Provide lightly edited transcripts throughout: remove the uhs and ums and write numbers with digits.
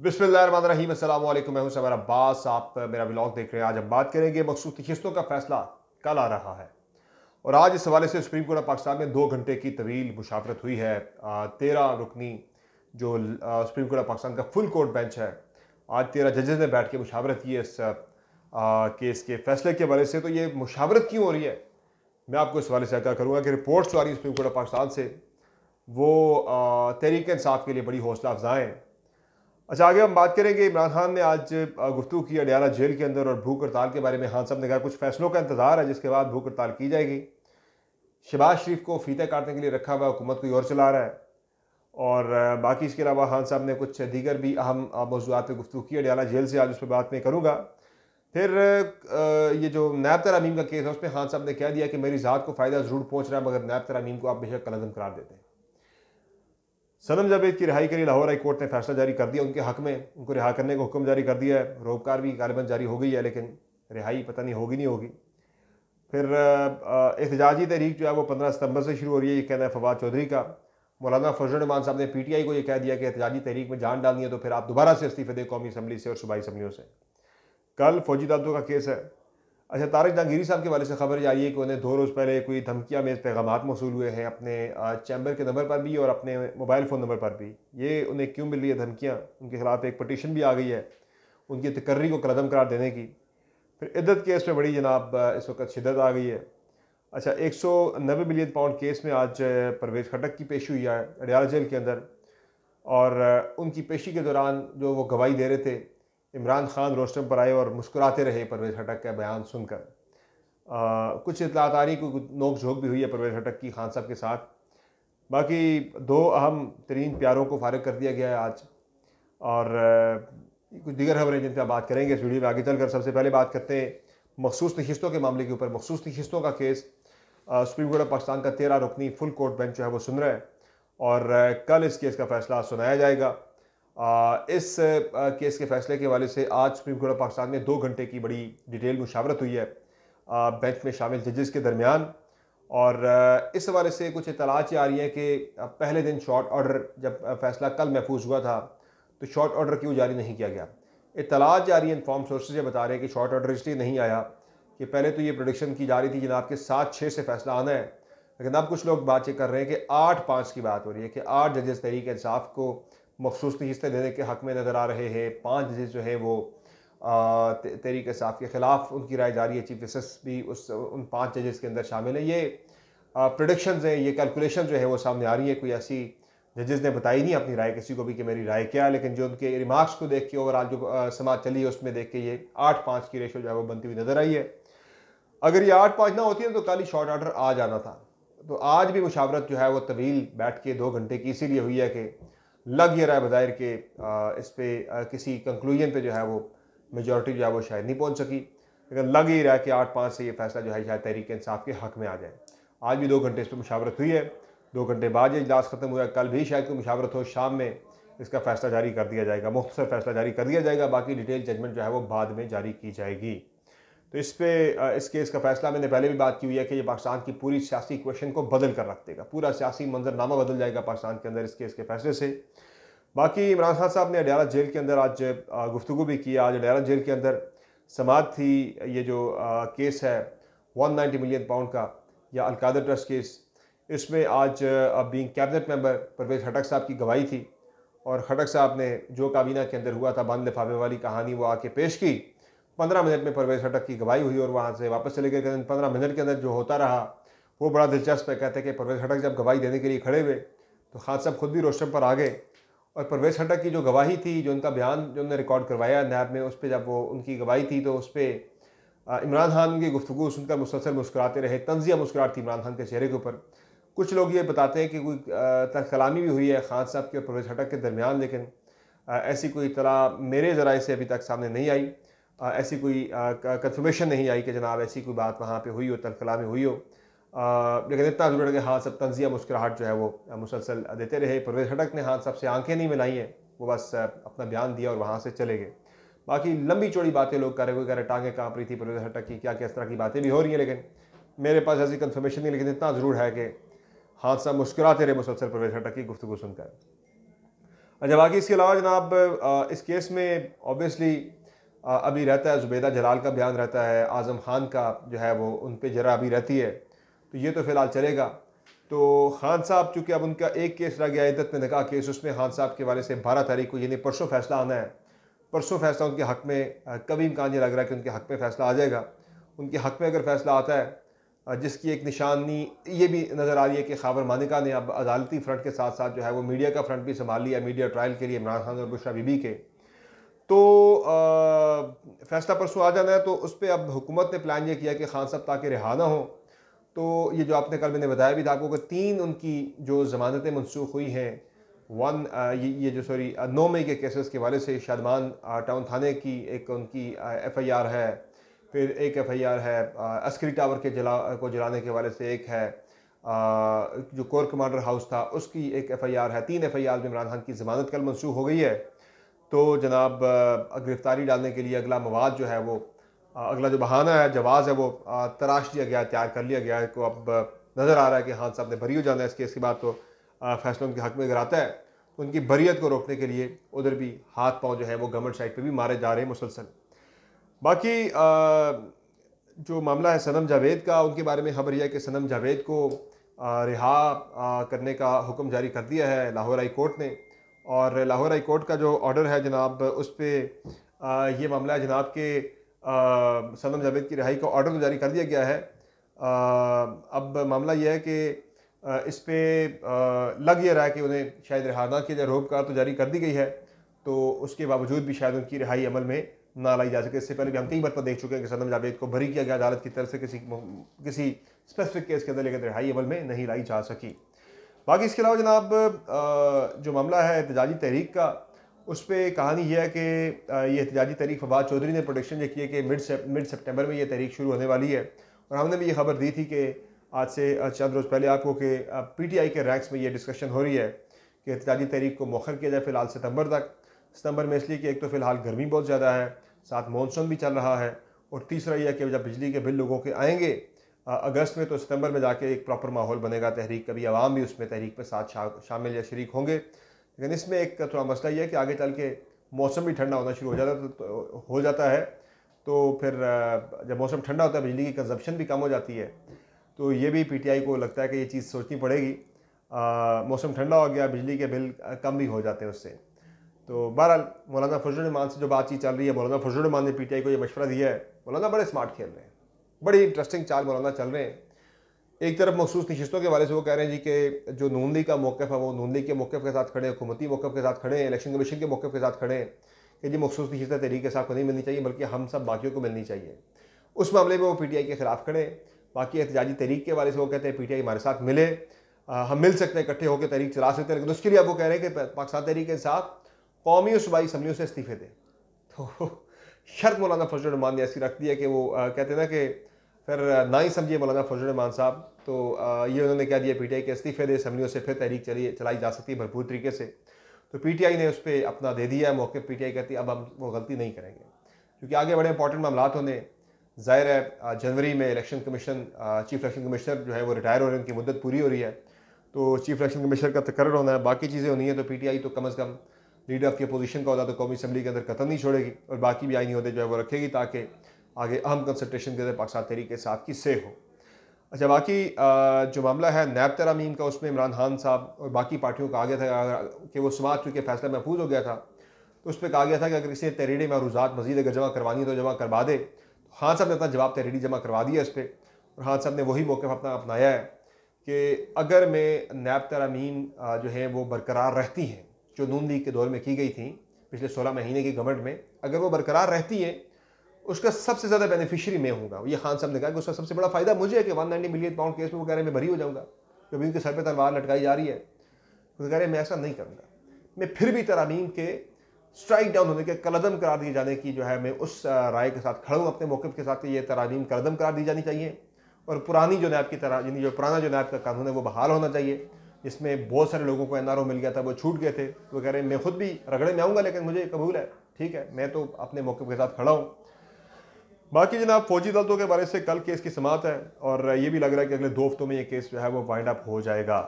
बिस्मिल्लाहिर्रहमानिर्रहीम, अस्सलाम वालेकुम। मैं हूं समर अब्बास, आप मेरा व्लॉग देख रहे हैं। आज हम बात करेंगे मखसूस किस्तों का फैसला कल आ रहा है और आज इस हवाले से सुप्रीम कोर्ट ऑफ पाकिस्तान में 2 घंटे की तवील मुशावरत हुई है। 13 रुकनी जो सुप्रीम कोर्ट ऑफ पाकिस्तान का फुल कोर्ट बेंच है, आज 13 जजेस ने बैठ के मुशावरत की है इस केस के फैसले के हवाले से। तो ये मुशावरत क्यों हो रही है, मैं आपको इस हवाले से आगाह करूँगा कि रिपोर्ट्स आ रही है सुप्रीम कोर्ट ऑफ पाकिस्तान से, वो तहरीक इंसाफ के लिए बड़ी हौसला अफजा हैं। अच्छा, आगे हम बात करेंगे। इमरान खान ने आज गुफ्तगू की अडयाला जेल के अंदर और भूख हड़ताल के बारे में। खान साहब ने कहा कुछ फैसलों का इंतजार है जिसके बाद भूख हड़ताल की जाएगी। शहबाज शरीफ को फीता काटने के लिए रखा हुआ, हुकूमत कोई और चला रहा है। और बाकी इसके अलावा खान साहब ने कुछ दीगर भी अहम मौज़ूआत पर गुफ्तगू की अडयाला जेल से, आज उस पर बात नहीं करूँगा। फिर ये जो नैब तरमीम का केस है उसमें खान साहब ने कह दिया कि मेरी ज़ात को फ़ायदा ज़रूर पहुँच रहा है, मगर नैब तरमीम को आप बेशक कलअदम करार देते हैं। सनम जावेद की रिहाई के लिए लाहौर हाई कोर्ट ने फैसला जारी कर दिया उनके हक में, उनको रिहा करने का हुक्म जारी कर दिया है। रोबकार भी गालिबन जारी हो गई है, लेकिन रिहाई पता नहीं होगी नहीं होगी। फिर एहतजाजी तहरीक जो है वो 15 सितंबर से शुरू हो रही है, ये कहना है फवाद चौधरी का। मौलाना फजल रहमान साहब ने PTI को ये कह दिया कि एहतजाजी तहरीक में जान डालनी है तो फिर आप दोबारा से इस्तीफे दें कौमी असम्बली से और सूबाई असम्बलियों से। कल फौजी अदालतों का केस है। अच्छा, तारिक जहांगीरी साहब के वाले से खबर आई है कि उन्हें 2 रोज़ पहले कोई धमकियाँ में पैगामात मौसूल हुए हैं अपने चैम्बर के नंबर पर भी और अपने मोबाइल फ़ोन नंबर पर भी। ये उन्हें क्यों मिल रही है धमकियाँ, उनके खिलाफ एक पटिशन भी आ गई है उनकी तकर्री को कलअदम करार देने की। फिर इद्दत केस में बड़ी जनाब इस वक्त शिद्दत आ गई है। अच्छा, 190 मिलियन पाउंड केस में आज परवेज़ खटक की पेशी हुई है अडयाला जेल के अंदर। और उनकी पेशी के दौरान जो वो गवाही दे रहे थे, इमरान खान रोस्टम पर आए और मुस्कुराते रहे परवेज़ खटक का बयान सुनकर। कुछ इतलात आ रही, कुछ नोक झोंक भी हुई है परवेज़ खटक की खान साहब के साथ। बाकी 2 अहम तरीन प्यारों को फारिग कर दिया गया है आज। और कुछ दीगर खबरें जिन पर बात करेंगे इस वीडियो में आगे चलकर। सबसे पहले बात करते हैं मखसूस नशिस्तों के मामले के ऊपर। मखसूस नशिस्तों का case supreme court of Pakistan का 13 रुकनी फुल कोर्ट बेंच जो है वो सुन रहा है और कल इस केस का फैसला सुनाया जाएगा। इस केस के फैसले के हवाले से आज सुप्रीम कोर्ट ऑफ पाकिस्तान में 2 घंटे की बड़ी डिटेल मुशावरत हुई है बेंच में शामिल जजेस के दरमियान। और इस हवाले से कुछ इतलात आ रही हैं कि पहले दिन शॉर्ट ऑर्डर, जब फैसला कल महफूज हुआ था, तो शॉर्ट ऑर्डर क्यों जारी नहीं किया गया। इतलात जा रही है, इन्फॉर्म सोर्सेज ये बता रहे हैं कि शॉर्ट ऑर्डर इसलिए नहीं आया कि पहले तो ये प्रोडिक्शन की जा रही थी जनाब के 7-6 से फैसला आना है, लेकिन अब कुछ लोग बात ये कर रहे हैं कि 8-5 की बात हो रही है कि 8 जजेस तहरीक इंसाफ को मखसूस नशिस्तें देने के हक़ में नज़र आ रहे हैं। 5 जजेस जो है वो तहरीक इंसाफ के ख़िलाफ़ उनकी राय जारी है। चीफ जस्टिस भी उन 5 जजेस के अंदर शामिल है। ये प्रोडिक्शंस हैं, ये कैलकुलेशन जो है वो सामने आ रही है। कोई ऐसी जजेस ने बताई नहीं अपनी राय किसी को भी कि मेरी राय क्या है, लेकिन जो उनके रिमार्क्स को देख के ओवरऑल जो समाज चली है उसमें देख के ये 8-5 की रेशो जो है वो बनती हुई नज़र आई है। अगर ये 8-5 ना होती है तो कल ही शॉर्ट ऑर्डर आ जाना था। तो आज भी मुशावरत जो है वो तवील बैठ के 2 घंटे की इसीलिए हुई है कि लग ये रहा है बज़ाहिर के इस पर किसी कंक्लूजन पे जो है वो मेजॉरिटी जो है वो शायद नहीं पहुंच सकी, लेकिन लग ही रहा है कि 8-5 से ये फैसला जो है शायद तहरीक इंसाफ के हक़ में आ जाए। आज भी 2 घंटे इस पर मुशावरत हुई है। 2 घंटे बाद ये इजलास ख़त्म हुआ है। कल भी शायद कोई मुशावरत हो, शाम में इसका फैसला जारी कर दिया जाएगा, मुख्तसर फैसला जारी कर दिया जाएगा। बाकी डिटेल जजमेंट जो है वो बाद में जारी की जाएगी। तो इस पर इस केस का फैसला मैंने पहले भी बात की हुई है कि ये पाकिस्तान की पूरी सियासी इक्वेशन को बदल कर रख देगा। पूरा सियासी मंजरनामा बदल जाएगा पाकिस्तान के अंदर इस केस के फैसले से। बाकी इमरान खान साहब ने अडयाला जेल के अंदर आज गुफ्तगू भी की। आज अडयाला जेल के अंदर समाअत थी। ये जो केस है 190 मिलियन पाउंड का या अलकादर ट्रस्ट केस, इसमें आज बीइंग कैबिनेट मेंबर परवेज़ खटक साहब की गवाही थी और खटक साहब ने जो काबीना के अंदर हुआ था बंद लिफाफे वाली कहानी वो आके पेश की। 15 मिनट में परवेज़ खटक की गवाही हुई और वहाँ से वापस चले गए। 15 मिनट के अंदर जो होता रहा वो बड़ा दिलचस्प है। कहते हैं कि परवेज़ खटक जब गवाही देने के लिए खड़े हुए तो खान साहब खुद भी रोस्टम पर आ गए और परवेज़ खटक की जो गवाही थी, जो उनका बयान जो उन्होंने रिकॉर्ड करवाया नैब में, उस पर जब वो उनकी गवाही थी तो उस पर इमरान खान की गुफ्तगू सुनकर मुसलसल मुस्कुराते रहे। तंज़िया मुस्कुराहट थी इमरान खान के चेहरे के ऊपर। कुछ लोग ये बताते हैं कि कोई तरकलामी भी हुई है खान साहब के और परवेज़ खटक के दरमियान, लेकिन ऐसी कोई इत्तला मेरे ज़राए से अभी तक सामने नहीं आई। ऐसी कोई कंफर्मेशन नहीं आई कि जनाब ऐसी कोई बात वहाँ पे हुई हो, तरकलामी हुई हो। लेकिन इतना ज़रूर है कि हाँ सब तंज़िया मुस्कुराहट जो है वो मुसलसल देते रहे। परवेज़ खटक ने हाँ साहब से आंखें नहीं मिलाई हैं, वो बस अपना बयान दिया और वहाँ से चले गए। बाकी लंबी चौड़ी बातें लोग कर रहे, कोई कह रहे टांगें काँप रही थी परवेज़ खटक की, क्या किस तरह की बातें भी हो रही हैं, लेकिन मेरे पास ऐसी कंफर्मेशन नहीं। लेकिन इतना ज़रूर है कि हाँ साहब मुस्कुराते रहे मुसलसल परवेज़ खटक की गुफ्तगू सुनकर। अच्छा, बाकी इसके अलावा जनाब इस केस में ऑब्वियसली अभी रहता है जुबैदा जलाल का बयान रहता है, आज़म खान का जो है वो उन पे जरा अभी रहती है, तो ये तो फ़िलहाल चलेगा। तो खान साहब चूँकि अब उनका एक केस रह गया इद्दत में निकाह केस, उसमें खान साहब के वाले से 12 तारीख को यानी परसों फ़ैसला आना है। परसों फ़ैसला उनके हक़ में कभी इम्कान ये लग रहा है कि उनके हक़ में फ़ैसला आ जाएगा। उनके हक़ में अगर फ़ैसला आता है जिसकी एक निशानी ये भी नज़र आ रही है कि ख़ाबर मानिका ने अब अदालती फ़्रंट के साथ साथ जो है वो मीडिया का फ़्रंट भी संभाल लिया, मीडिया ट्रायल के लिए इमरान खान और बुशरा बीबी के। तो फ़ैसला परसों आ जाना है, तो उस पे अब हुकूमत ने प्लान ये किया कि खान साहब ताकि रिहा ना हो, तो ये जो आपने कल मैंने बताया भी था आपको कि 3 उनकी जो ज़मानतें मनसूख हुई हैं, ये जो 9 मई के केसेस के वाले से शादमान टाउन थाने की एक उनकी FIR है, फिर एक FIR है अस्करी टावर के जलाने के वाले से एक है, जो कोर कमांडर हाउस था उसकी एक FIR है, 3 FIR में इमरान खान की ज़मानत कल मनसूख हो गई है। तो जनाब गिरफ्तारी डालने के लिए अगला मवाद जो है वो अगला जो बहाना है, जवाज़ है वो तराश लिया गया, तैयार कर लिया गया है। तो अब नज़र आ रहा है कि खान साहब ने बरी हो जाना है इस केस के बाद, तो फैसला उनके हक़ में अगर आता है तो उनकी बरीयत को रोकने के लिए उधर भी हाथ पाँव जो है वो गवर्नमेंट साइड पे भी मारे जा रहे हैं मुसलसल। बाकी जो मामला है सनम जावेद का, उनके बारे में खबर यह है कि सनम जावेद को रिहा करने का हुक्म जारी कर दिया है लाहौर हाई कोर्ट ने। और लाहौर हाई कोर्ट का जो ऑर्डर है जनाब उस पर ये मामला है जनाब के सनम जावेद की रिहाई का ऑर्डर तो जारी कर दिया गया है। अब मामला यह है कि इस पे लग ये रहा है कि उन्हें शायद रिहा ना किया जाए, रोक तो जारी कर दी गई है, तो उसके बावजूद भी शायद उनकी रिहाई अमल में ना लाई जा सके। इससे पहले भी हम कई बार देख चुके हैं कि सनम जावेद को बरी किया गया अदालत की तरफ से किसी स्पेसिफिक केस के अंदर, लेकिन रिहाई अमल में नहीं लाई जा सकी। बाकी इसके अलावा जनाब जो मामला है एहतजाजी तहरीक का, उस पर कहानी यह है कि ये एहतजाजी तहरीक फवाद चौधरी ने प्रोडिक्शन ये की है कि मिड सेप्टेम्बर में ये तहरीक शुरू होने वाली है। और हमने भी ये खबर दी थी कि आज से चंद रोज़ पहले आपको कि PTI के रैंक्स में ये डिस्कशन हो रही है कि एहतजाजी तहरीक को मौखर किया जाए फ़िलहाल सितंबर तक। सितंबर में इसलिए कि एक तो फ़िलहाल गर्मी बहुत ज़्यादा है, साथ मानसून भी चल रहा है, और तीसरा यह कि जब बिजली के बिल लोगों के आएंगे अगस्त में, तो सितंबर में जाके एक प्रॉपर माहौल बनेगा तहरीक का भी, आवाम भी उसमें तहरीक में साथ शामिल या शरीक होंगे। लेकिन इसमें एक थोड़ा मसला यह है कि आगे चल के मौसम भी ठंडा होना शुरू हो जाता है, तो फिर जब मौसम ठंडा होता है बिजली की कंजप्शन भी कम हो जाती है। तो ये भी PTI को लगता है कि ये चीज़ सोचनी पड़ेगी। मौसम ठंडा हो गया, बिजली के बिल कम भी हो जाते हैं उससे। तो बहरहाल मौलाना फजल रहमान से जो बातचीत चल रही है, मौलाना फजल रहमान ने PTI को ये मशवरा दिया है। मौलाना बड़े स्मार्ट खेल रहे हैं, बड़ी इंटरेस्टिंग चाल मौलाना चल रहे हैं। एक तरफ मखसूस नशिस्तों के वाले से वो कह रहे हैं जी कि जो नून लीग का मौक़िफ़ है वो नून लीग के मौक़िफ़ के साथ खड़े हैं, हुकूमती मौक़िफ़ के साथ खड़े हैं, इलेक्शन कमीशन के मौक़िफ़ के साथ खड़े हैं कि जी मखसूस नशिस्तें तहरीक साहब को नहीं मिलनी चाहिए बल्कि हम सब बाकियों को मिलनी चाहिए। उस मामले में वो PTI के ख़िलाफ़ खड़े हैं। बाकी एहतजाजी तहरीक के वाले से वो कहते हैं PTI हमारे साथ मिले, हम मिल सकते हैं, इकट्ठे होकर तहरीक चला सकते हैं, लेकिन उसके लिए अब वो कह रहे हैं कि पाकिस्तान तहरीक इंसाफ कौमी और सूबाई असम्बलियों से इस्तीफ़े दें। तो शर्त मौलाना फजल रहमान ने ऐसी रख दी है कि वो कहते हैं ना कि फिर ना ही समझिए मौलाना फजल रहमान साहब, तो ये उन्होंने कह दिया PTI के इस्तीफ़े दे, असम्बलियों से फिर तहरीक चलाई जा सकती है भरपूर तरीके से। तो PTI ने उस पर अपना दे दिया है मौक़िफ़। PTI कहती है अब हम वो गलती नहीं करेंगे, क्योंकि आगे बड़े इंपॉर्टेंट मामला होने ज़ाहिर है। जनवरी में election commission chief election commissioner जो है वो रिटायर हो रहे हैं, उनकी मुद्दत पूरी हो रही है, तो चीफ इलेक्शन कमिश्नर का तकर्रर होना है, बाकी चीज़ें होनी है। तो PTI तो कम अज़ कम लीडर ऑफ की अपोजिशन का होता तो कौमी असम्बली के अंदर कतल नहीं छोड़ेगी, और बाकी भी आईनी होते जो है वो रखेगी ताकि आगे अहम कंसल्टेशन के अंदर पाकिस्तान तहरीक इंसाफ की से हो। अच्छा, बाकी जो मामला है नैब तरामीम का, उसमें इमरान खान साहब और बाकी पार्टियों का आ गया था कि वो समात चूँकि फैसला महफूज हो गया था, तो उस पर कहा गया था कि अगर किसी ने तहरीरें मरूज़ात मज़ीद अगर जमा करवानी है तो जमा करवा दे। तो खान साहब ने अपना जवाब तहरीरी जमा करवा दिया इस पर, और खान साहब ने वही मौक़िफ़ अपना अपनाया है कि अगर में नैब तरामीम जो है वो बरकरार रहती हैं, जो नून लीग के दौर में की गई थी पिछले 16 महीने की गवर्नमेंट में, अगर वो बरकरार रहती है उसका सबसे ज़्यादा बेनिफिशियरी मैं हूँगा। ये खान साहब ने कहा कि उसका सबसे बड़ा फ़ायदा मुझे है कि 190 मिलियन पाउंड केस में वो कह रहे हैं मैं बरी हो जाऊँगा, क्योंकि उनके सर पर तलवार लटकाई जा रही है। वो कह रहे हैं मैं ऐसा नहीं करूँगा, मैं फिर भी तरामीम के स्ट्राइक डाउन होने के, कलअदम करार दिए जाने की जो है मैं उस राय के साथ खड़ा हूँ अपने मौक़िफ़ के साथ कि ये तरामीम कलअदम करार दी जानी चाहिए, और पुरानी जो नैब की तरह यानी जो पुराना जो नैब का कानून है वो बहाल होना चाहिए, जिसमें बहुत सारे लोगों को NRO मिल गया था, वो छूट गए थे। वो कह रहे हैं मैं खुद भी रगड़े में आऊँगा लेकिन मुझे कबूल है, ठीक है, मैं तो अपने मौक़िफ़ के साथ खड़ा हूँ। बाकी जनाब फौजी अदालतों के बारे से कल केस की समाअत है, और ये भी लग रहा है कि अगले 2 हफ्तों में ये केस जो है वो वाइंड अप हो जाएगा।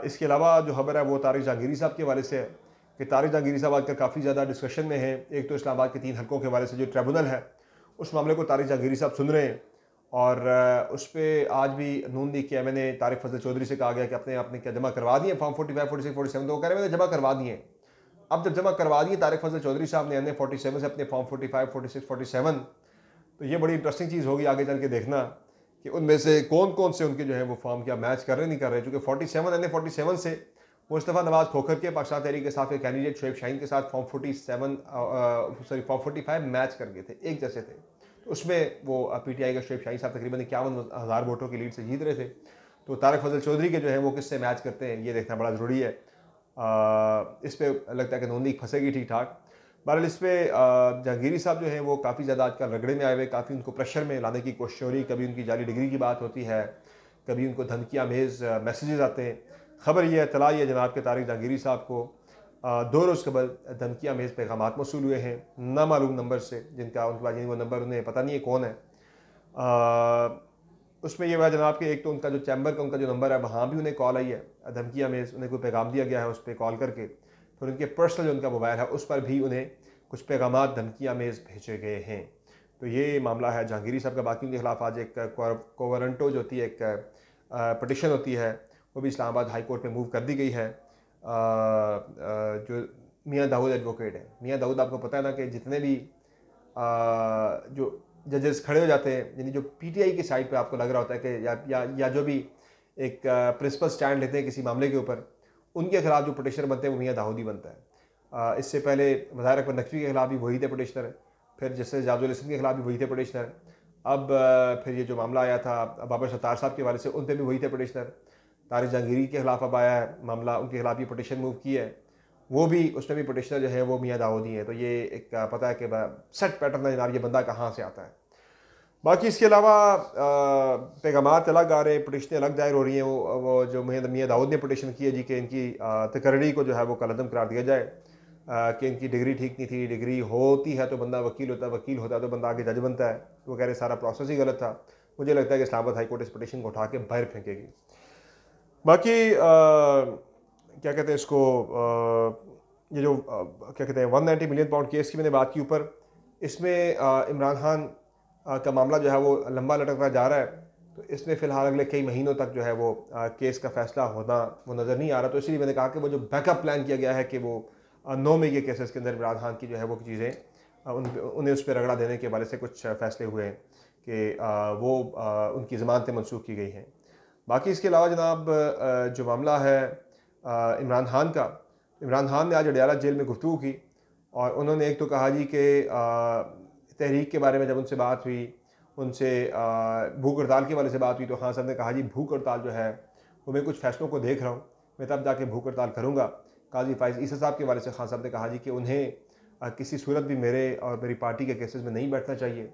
इसके अलावा जो खबर है वो तारिक जहांगीरी साहब के बारे से है कि तारिक जहांगीरी साहब आजकल काफ़ी ज़्यादा डिस्कशन में हैं। एक तो इस्लामाबाद के 3 हलकों के हवाले से जो ट्रिब्यूनल है उस मामले को तारिक जहांगीरी साहब सुन रहे हैं, और उस पर आज भी नून लीग के मैंने तारिक फजल चौधरी से कहा गया कि आपने क्या जमा करवा दिए फॉर्म 45, 46, 47, तो वो कह रहे हैं मैंने जमा करवा दिए। अब जब जमा करवा दिए तारिक फजल चौधरी साहब ने 47 से अपने फॉर्म 45, 46, 47, तो ये बड़ी इंटरेस्टिंग चीज़ होगी आगे चल के देखना कि उनमें से कौन कौन से उनके जो है वो फॉर्म क्या मैच कर रहे नहीं कर रहे, क्योंकि 47 से मुस्तफ़ा नवाज़ खोखर के पाकिस्तान तहरीक के साथ कैंडिडेट शोएब शाहीन के साथ फॉर्म 45 मैच कर गए थे, एक जैसे थे। तो उसमें वो PTI का शोएब शाहीन साहब तकरीबन 51,000 वोटों की लीड से जीत रहे थे। तो तारिक फजल चौधरी के जो है वो किससे मैच करते हैं ये देखना बड़ा ज़रूरी है। इस पर लगता है कि नून लीग फंसेगी ठीक ठाक। बहरहाल इस पर जहांगीरी साहब जो है वो काफ़ी ज़्यादा आजकल रगड़े में आए हुए, काफ़ी उनको प्रेशर में लाने की कोशिश हो रही। कभी उनकी जाली डिग्री की बात होती है, कभी उनको धमकी आमेज़ मैसेजेस आते हैं। खबर यह इतला ये जनाब के तारिक जहांगीरी साहब को 2 रोज़ कबल धमकी आमेज़ पैगाम मौसूल हुए हैं नामालूम नंबर से, जिनका उनके पास वो नंबर उन्हें पता नहीं है कौन है। उसमें यह हुआ जनाब कि एक तो उनका जो चैम्बर का उनका जो नंबर है वहाँ भी उन्हें कॉल आई है धमकी आमेज़, उन्हें कोई पैगाम दिया गया है उस पर कॉल करके। फिर उनके पर्सनल जो उनका मोबाइल है उस पर भी उन्हें कुछ पैगाम धमकी आमेज़ भेजे गए हैं। तो ये मामला है जहांगीरी साहब का। बाकी उनके खिलाफ आज एक कोवरंटो जो होती है, एक पटिशन होती है, वो भी इस्लामाबाद हाई कोर्ट में मूव कर दी गई है। जो मियाँ दाऊद एडवोकेट है, मियाँ दाऊद आपको पता है ना कि जितने भी जो जजेस खड़े हो जाते हैं, यानी जो PTI की साइड पे आपको लग रहा होता है कि या जो भी एक प्रिंसिपल स्टैंड लेते हैं किसी मामले के ऊपर, उनके खिलाफ जो पटिशनर बनते हैं वो मियाँ दाऊद ही बनता है। इससे पहले वज़ीर अकबर नकवी के खिलाफ भी वही थे पटिशनर, फिर जस्टिस जाजुल इस्लाम के खिलाफ भी वही थे पटिशनर। अब फिर ये जो मामला आया था बाबर सत्तार साहब के हवाले से, उन पर भी वही थे पटिशनर। तारिक जहांगीरी के खिलाफ अब आया है मामला, उनके खिलाफ ये पटिशन मूव की है, वो भी उसमें भी पटिशनर जो है वो मियाँ दाऊद ही है। तो ये एक पता है कि सेट पैटर्न है जनाब, ये बंदा कहाँ से आता है। बाकी इसके अलावा पैगामात अलग आ रहे हैं, पटिशनें अलग दायर हो रही हैं। वो जो मियाँ दाऊद ने पटिशन की है जी कि इनकी तकर्री को जो है वो कलअदम करार दिया जाए, कि इनकी डिग्री ठीक नहीं थी, डिग्री होती है तो बंदा वकील होता है, वकील होता है तो बंदा आगे जज बनता है। वो कह रहे सारा प्रोसेस ही गलत था। मुझे लगता है कि इस्लामाबाद हाई कोर्ट इस पटिशन को उठा के बाहर फेंकेगी। बाकी क्या कहते हैं इसको, ये जो क्या कहते हैं 190 मिलियन पाउंड केस की मैंने बात की ऊपर, इसमें इमरान खान का मामला जो है वो लंबा लटकता जा रहा है। तो इसमें फ़िलहाल अगले कई महीनों तक जो है वो केस का फैसला होना वो नज़र नहीं आ रहा। तो इसलिए मैंने कहा कि वो जो बैकअप प्लान किया गया है कि वो 9 मई के केसेस के अंदर इमरान खान की जो है वो चीज़ें उन्हें उस पर रगड़ा देने के हवाले से कुछ फैसले हुए हैं कि वो उनकी ज़मानतें मनसूख की गई हैं। बाकी इसके अलावा जनाब जो मामला है इमरान खान का, इमरान खान ने आज अडयाला जेल में गुफ्तगू की, और उन्होंने एक तो कहा जी कि तहरीक के बारे में जब उनसे बात हुई, उनसे भूख हड़ताल के वाले से बात हुई, तो खान साहब ने कहा जी भूख हड़ताल जो है वो मैं कुछ फैसलों को देख रहा हूँ, मैं तब जाके भूख हड़ताल करूँगा। काजी फाइज ईसा साहब के बारे से खान साहब ने कहा जी कि उन्हें किसी सूरत भी मेरे और मेरी पार्टी के केसेस में नहीं बैठना चाहिए।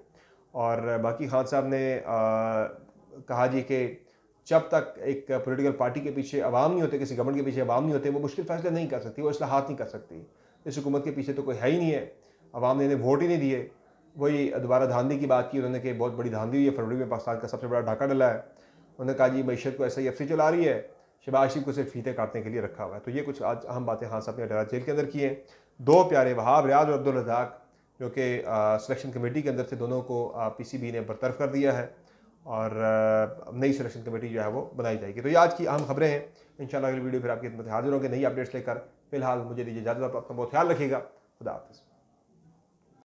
और बाकी खान साहब ने कहा जी कि जब तक एक पॉलिटिकल पार्टी के पीछे अवाम नहीं होते, किसी गवर्नमेंट के पीछे अवाम नहीं होते, वो मुश्किल फैसले नहीं कर सकती, वो इस्लाहात नहीं कर सकती। इस हुकूमत के पीछे तो कोई है ही नहीं है, अवाम ने इन्हें वोट ही नहीं दिए। वही दोबारा धांधली की बात की उन्होंने कि बहुत बड़ी धांधली हुई है, फरवरी में पाकिस्तान का सबसे बड़ा डाका डला है। उन्होंने कहा जी मैशत को SIFC चला रही है, शहबाज शरीफ को सिर्फ फीते काटने के लिए रखा हुआ है। तो ये कुछ आज अहम बातें खान साहब ने अडयाला जेल के अंदर की हैं। 2 प्यारे वहाब रियाज और अब्दुल रज़ाक जो कि सिलेक्शन कमेटी के अंदर से, दोनों को PCB ने बरतरफ कर दिया है, और नई सिलेक्शन कमेटी जो है वो बनाई जाएगी। तो ये आज की अहम खबरें हैं। इंशाल्लाह अगली वीडियो फिर आपकी खिदमत में हाजिर होंगे नई अपडेट्स लेकर। फिलहाल मुझे दीजिए इजाज़त, अपना बहुत ख्याल रखिएगा। खुदा हाफ़िज़।